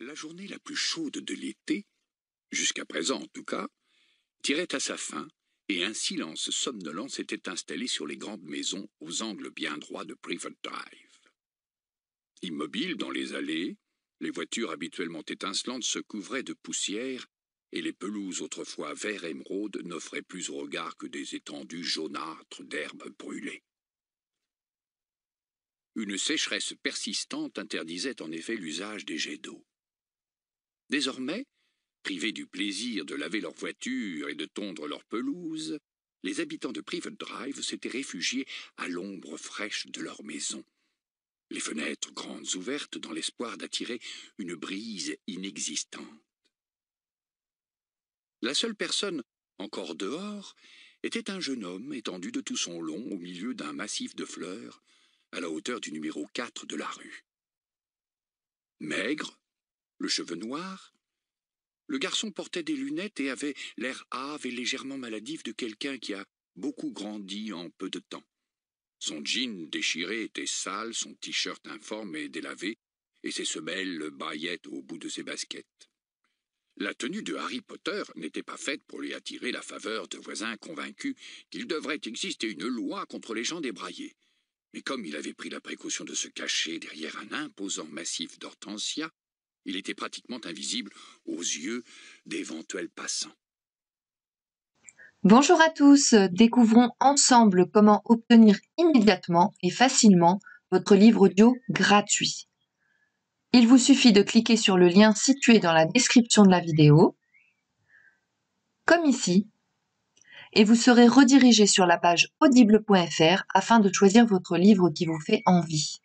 La journée la plus chaude de l'été, jusqu'à présent en tout cas, tirait à sa fin, et un silence somnolent s'était installé sur les grandes maisons aux angles bien droits de Privet Drive. Immobiles dans les allées, les voitures habituellement étincelantes se couvraient de poussière, et les pelouses autrefois vert émeraude n'offraient plus au regard que des étendues jaunâtres d'herbes brûlées. Une sécheresse persistante interdisait en effet l'usage des jets d'eau. Désormais, privés du plaisir de laver leurs voitures et de tondre leurs pelouses, les habitants de Privet Drive s'étaient réfugiés à l'ombre fraîche de leur maison, les fenêtres grandes ouvertes dans l'espoir d'attirer une brise inexistante. La seule personne encore dehors était un jeune homme étendu de tout son long au milieu d'un massif de fleurs, à la hauteur du numéro 4 de la rue. Maigre, le cheveu noir, le garçon portait des lunettes et avait l'air hâve et légèrement maladif de quelqu'un qui a beaucoup grandi en peu de temps. Son jean déchiré était sale, son t-shirt informe et délavé, et ses semelles bâillaient au bout de ses baskets. La tenue de Harry Potter n'était pas faite pour lui attirer la faveur de voisins convaincus qu'il devrait exister une loi contre les gens débraillés. Mais comme il avait pris la précaution de se cacher derrière un imposant massif d'hortensias, il était pratiquement invisible aux yeux d'éventuels passants. Bonjour à tous, découvrons ensemble comment obtenir immédiatement et facilement votre livre audio gratuit. Il vous suffit de cliquer sur le lien situé dans la description de la vidéo, comme ici, et vous serez redirigé sur la page audible.fr afin de choisir votre livre qui vous fait envie.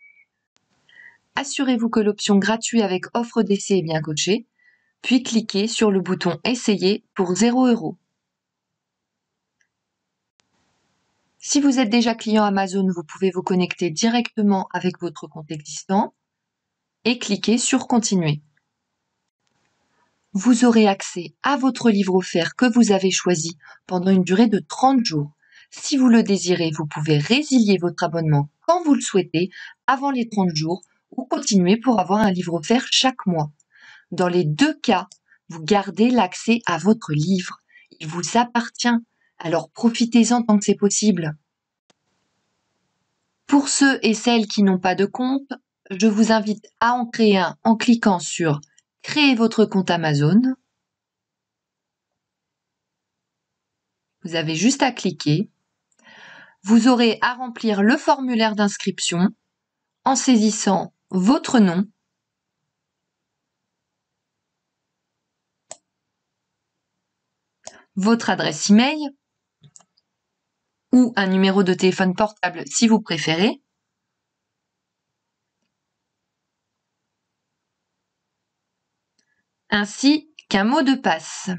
Assurez-vous que l'option gratuit avec offre d'essai est bien cochée, puis cliquez sur le bouton Essayer pour 0 €. Si vous êtes déjà client Amazon, vous pouvez vous connecter directement avec votre compte existant et cliquer sur Continuer. Vous aurez accès à votre livre offert que vous avez choisi pendant une durée de 30 jours. Si vous le désirez, vous pouvez résilier votre abonnement quand vous le souhaitez avant les 30 jours ou continuer pour avoir un livre offert chaque mois. Dans les deux cas, vous gardez l'accès à votre livre. Il vous appartient, alors profitez-en tant que c'est possible. Pour ceux et celles qui n'ont pas de compte, je vous invite à en créer un en cliquant sur « Créer votre compte Amazon ». Vous avez juste à cliquer. Vous aurez à remplir le formulaire d'inscription en saisissant votre nom, votre adresse email ou un numéro de téléphone portable si vous préférez, ainsi qu'un mot de passe.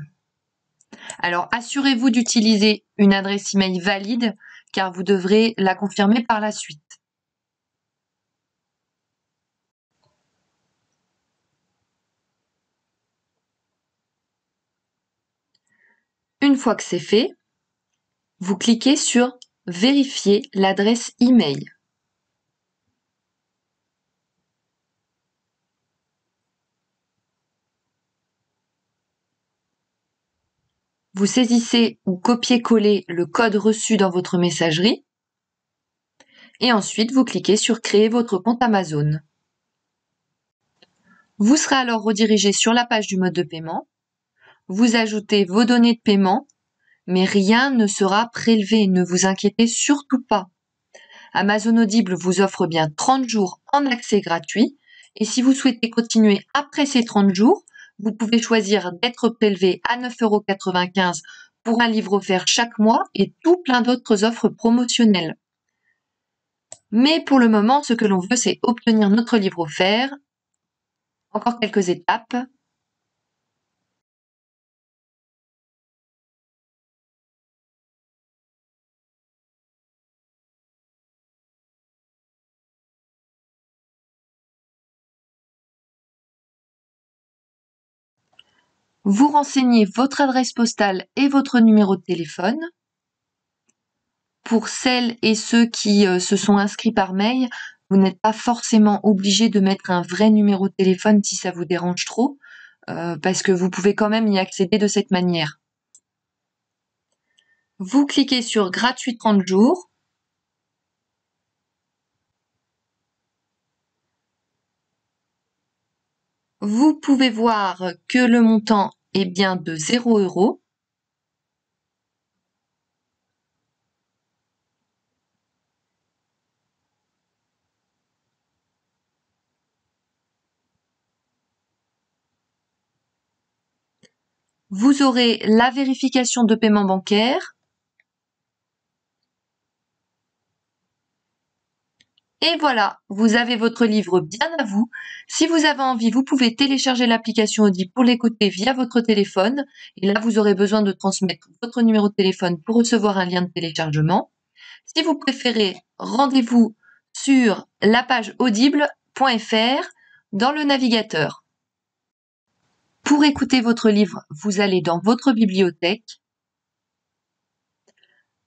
Alors, assurez-vous d'utiliser une adresse email valide car vous devrez la confirmer par la suite. Une fois que c'est fait, vous cliquez sur « Vérifier l'adresse email ». Vous saisissez ou copiez-collez le code reçu dans votre messagerie et ensuite vous cliquez sur « Créer votre compte Amazon ». Vous serez alors redirigé sur la page du mode de paiement. Vous ajoutez vos données de paiement, mais rien ne sera prélevé, ne vous inquiétez surtout pas. Amazon Audible vous offre bien 30 jours en accès gratuit et si vous souhaitez continuer après ces 30 jours, vous pouvez choisir d'être prélevé à 9,95 € pour un livre offert chaque mois et tout plein d'autres offres promotionnelles. Mais pour le moment, ce que l'on veut, c'est obtenir notre livre offert. Encore quelques étapes. Vous renseignez votre adresse postale et votre numéro de téléphone. Pour celles et ceux qui se sont inscrits par mail, Vous n'êtes pas forcément obligé de mettre un vrai numéro de téléphone si ça vous dérange trop, parce que vous pouvez quand même y accéder de cette manière. Vous cliquez sur gratuit 30 jours. Vous pouvez voir que le montant est bien de 0 €. Vous aurez la vérification de paiement bancaire. Et voilà, vous avez votre livre bien à vous. Si vous avez envie, vous pouvez télécharger l'application Audible pour l'écouter via votre téléphone. Et là, vous aurez besoin de transmettre votre numéro de téléphone pour recevoir un lien de téléchargement. Si vous préférez, rendez-vous sur la page audible.fr dans le navigateur. Pour écouter votre livre, vous allez dans votre bibliothèque.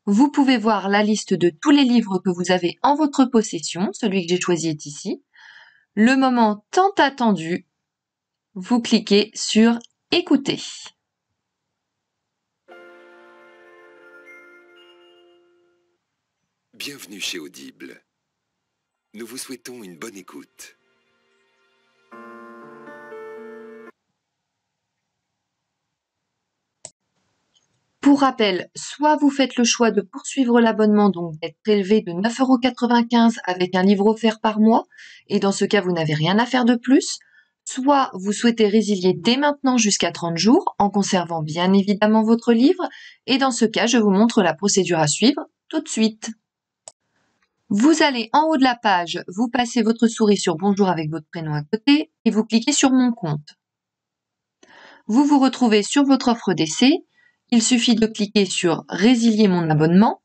Vous pouvez voir la liste de tous les livres que vous avez en votre possession. Celui que j'ai choisi est ici. Le moment tant attendu, vous cliquez sur écouter. Bienvenue chez Audible. Nous vous souhaitons une bonne écoute. Pour rappel, soit vous faites le choix de poursuivre l'abonnement, donc d'être prélevé de 9,95 € avec un livre offert par mois, et dans ce cas, vous n'avez rien à faire de plus, soit vous souhaitez résilier dès maintenant jusqu'à 30 jours, en conservant bien évidemment votre livre, et dans ce cas, je vous montre la procédure à suivre tout de suite. Vous allez en haut de la page, vous passez votre souris sur Bonjour avec votre prénom à côté, et vous cliquez sur Mon compte. Vous vous retrouvez sur votre offre d'essai. Il suffit de cliquer sur Résilier mon abonnement.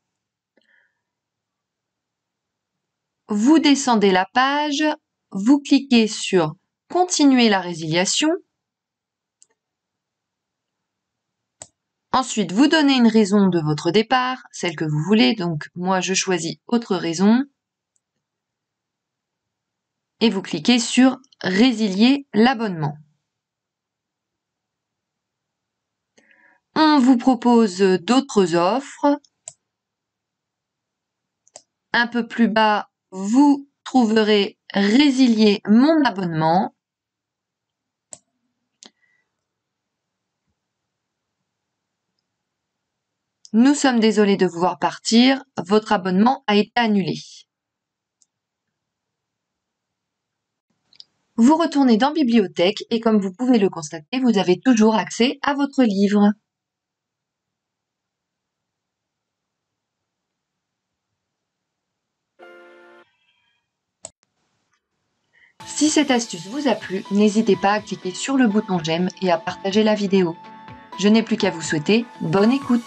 Vous descendez la page, vous cliquez sur Continuer la résiliation. Ensuite, vous donnez une raison de votre départ, celle que vous voulez. Donc, moi, je choisis Autre raison. Et vous cliquez sur Résilier l'abonnement. On vous propose d'autres offres. Un peu plus bas, vous trouverez Résilier mon abonnement. Nous sommes désolés de vous voir partir. Votre abonnement a été annulé. Vous retournez dans Bibliothèque et comme vous pouvez le constater, vous avez toujours accès à votre livre. Si cette astuce vous a plu, n'hésitez pas à cliquer sur le bouton j'aime et à partager la vidéo. Je n'ai plus qu'à vous souhaiter bonne écoute.